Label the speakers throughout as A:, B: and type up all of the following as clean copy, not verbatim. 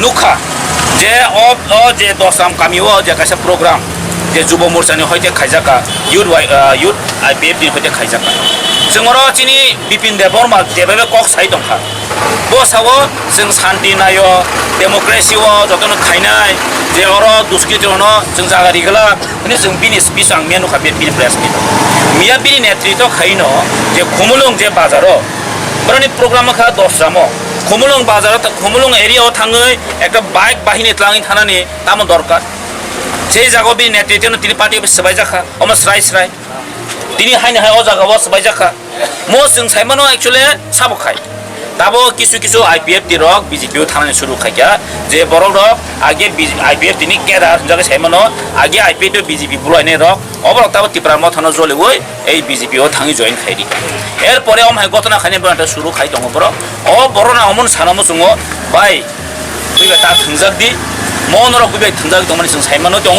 A: नुखा जे जे दसराम गामियाव जे कायसा प्रग्राम जे जुब मोर्चानि हयते खायजाका युथ IPF नि हयते खायजाका जोंरो चिनि बिपिन देबबर्मा जेबे कक साइ दंखा बसाव जों शान्ति नायो डेमोक्रेसि जतन खायनाय जे अरो दुष्कृतिनो जों जागारि गला माने जों बिनि स्पिच आं मेनु खा बिनि प्रेस मिया बिनि नेतृत्व खायनो जे खुमुलुं जे बाजारो बरनि प्रोग्राम खा दसरामो खुमुलुं बाजाराव खुमुलुं एरियाव थाङै একটা বাইক বাহিনী ত্লাঙি থানানি তাম দরকার সেই জায়গা বি নেতৃত্ব তিনি পার্টি সবাই জাখা অম স্রাই স্রাই তিনি হাইনে হাই ও জায়গা সবাই জাখা মো जों সাইমানো एक्चुअली সাবো খাই তাবো কিছু কিছু IPF তি রক বিজেপি থানানি শুরু খাইয়া যে বড় রক আগে IPF তিনি কেরা জায়গা সাইমানো আগে IPF বিজেপি বুলাইনে রক অবরক তাবো ত্রিপুরা মথানো জলে ওই এই বিজেপি ও থাঙি জয়েন খাইদি এরপরে অমহাই ঘটনা খাইনে বড় শুরু খাই দङ বড় ও বড় না অমন সানামো जोङो बाय फैबाय ता थंजागदि मनरक फैबाय थंजाग दंमानि जों साइमानो दङ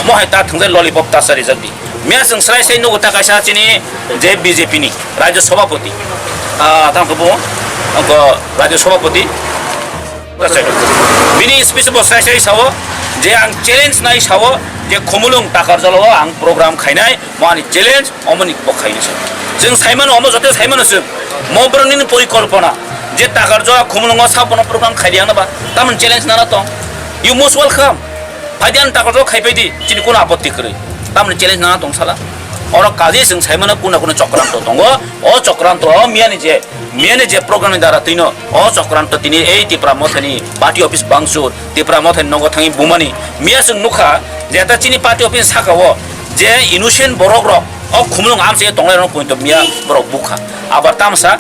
A: महाय ता थंजाय ललिपप तासारि जागदि मिया जों स्राय स्राय नगता कायसा चिनि जे बीजेपी नि राज्य सभापति तांखौ बुङो अंको राज्य सभापति बिनि स्पिच बस्राय स्राय सावो जे आं चेलेन्ज नाय सावो जे खमुलुं ताकार जलाव आं प्रोग्राम खायनाय मानि चेलेन्ज अमनि बखायनोसो जों साइमानो अम जते साइमानोसो मब्रनिनि परिकल्पना जे ताकार जो खुमलुंगा साबनो प्रोग्राम खाइदियानोबा तामन चेलेन्ज नाना तो यू मोस्ट वेलकम फाइदियान ताकार जो खाइबायदि चिनि कोनो आपत्ति करै तामन चेलेन्ज नाना दंसाला और काजे जों साइमानो कुना चक्रान्त दङ अ चक्रान्त मियानि जे प्रोग्रामनि द्वारा तिनो अ चक्रान्त तिनि एइ तिप्रा मथानि पार्टी अफिस बांसुर तिप्रा मथानि नग थाङि बुमानि मिया जों नुखा जे ता चिनि पार्टी अफिस साकाव जे इनोसेन्ट बरक रक अ खुमलुं आमसे दंलायनो पइन्ट मिया बरक बुखा आबार तामसा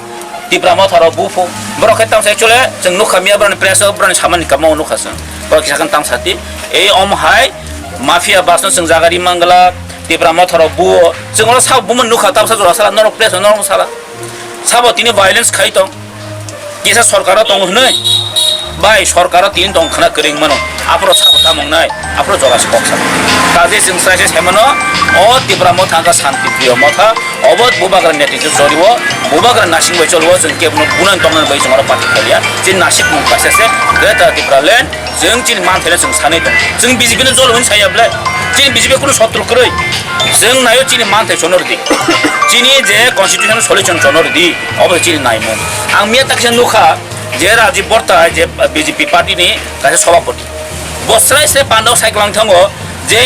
A: तिप्रा मथारो बुफु बरक तामसा एक्चुअली जों नुखा मिया बरन प्रेस बरन सामानि कामो नुखासो बरक साकन तामसाति ए अमहाय माफिया बासनो जों जागारि मंगला तिप्रा मथारो बु जोंरो सा बुमन नुखा तामसा जरा साला नरक प्रेस नरक साला साबो तिनि भाइलेन्स खाइ दं केसा सरकार दं हनै बाय सरकार तिन दं खना करिं मानो आप्रो साबता मंगनाय आप्रो जगास बक्सा काजे जों साइसे सेमनो अ तिप्रा मथा का शान्ति प्रिय मथा अबत बुबाग्रा नेतृत्व जरिव बुबाग्रा नासिं बाय चलव जों केबनो बुनान दंनान बाय जोंरा पार्टी खालिया जे नासिक मुं पासेसे ग्रेटा तिप्रा लेन जों चिन मानथेले जों सानै दं जों बीजेपी नो जल होन सायाब्ला चिन बीजेपी कुनो शत्रु करै जों नायो चिनि मानथे चनरदि चिनि जे कन्स्टिट्यूशन सलिउशन चनरदि अब चिनि नायमोन आं मिया ताकसे नुखा जे राजीव बर्ता जे बीजेपी पार्टी नि कासे सभापति बस्राय से पांडव साइक्लां थांगो जे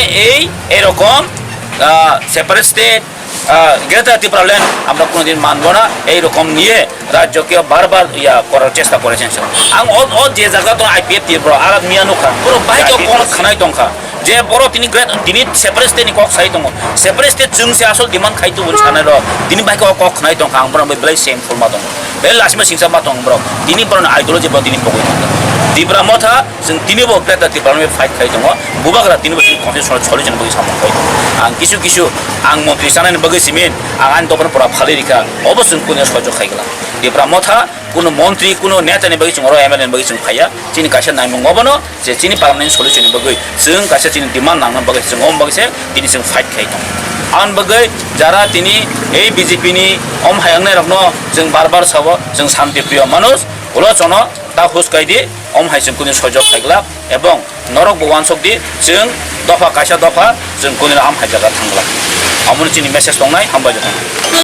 A: एरकम separate state greater Tripura land আমরা কোনোদিন মানব না এইরকম নিয়ে রাজ্যকে বারবার করার চেষ্টা করেছেন আং ও যে জায়গা তো IPF ত্রিপুরা আর মিয়া নুখা পুরো বাইক কোন খানাই দংখা যে বড় তিনি তিনি সেপারেট স্টেট কক সাই দङ সেপারেট স্টেট जोंसे आसल डिमान्ड खाइतो बुन सानेर तिनि बाइक কক खानाय दंखा आं बरं बेलाय सेम फरमा दङ बे लासिमा सिंसा मा दङ ब्र तिनि बरन आइडियोलॉजी ब तिनि पगै दङ तिब्रा मथा जों तिनि ब ग्रेटार त्रिपुरा फाइट खाइ दङ बुबाग्रा तिनि बसि कन्सेसन सलिउशन बगै सामन खाइ आं किछु आं मन्त्रि सानानि बगै सिमेन आं दपन पुरा फालिरिखा अबसुन कुनो सहयोग खाइगला तिब्रा मथा कुनो मन्त्री कुनो नेतानि बगै जों MLA बगै जों फाया चिनि कासे नायमु ngबनो जे चिनि पार्लामेन्ट सलिउशन बगै जों कासे चिनि डिमान्ड नांगन बगै जों अम बगैसे तिनि जों फाइट खाइ दङ आन बगै जारा तिनि ए बीजेपी नि अम हायांनाय रखनो जों बार सावो जों शान्ति प्रिय मानुस उलचनो ता हुसकाइदि अम हाइजों कुनो सहयोग खाइगला एवं नरक भगवान सकदि जों दफा कायसा दफा जों कुनो आम हाइजागा थांगला अमन चिनि मेसेज दंनाय हामबाय दं।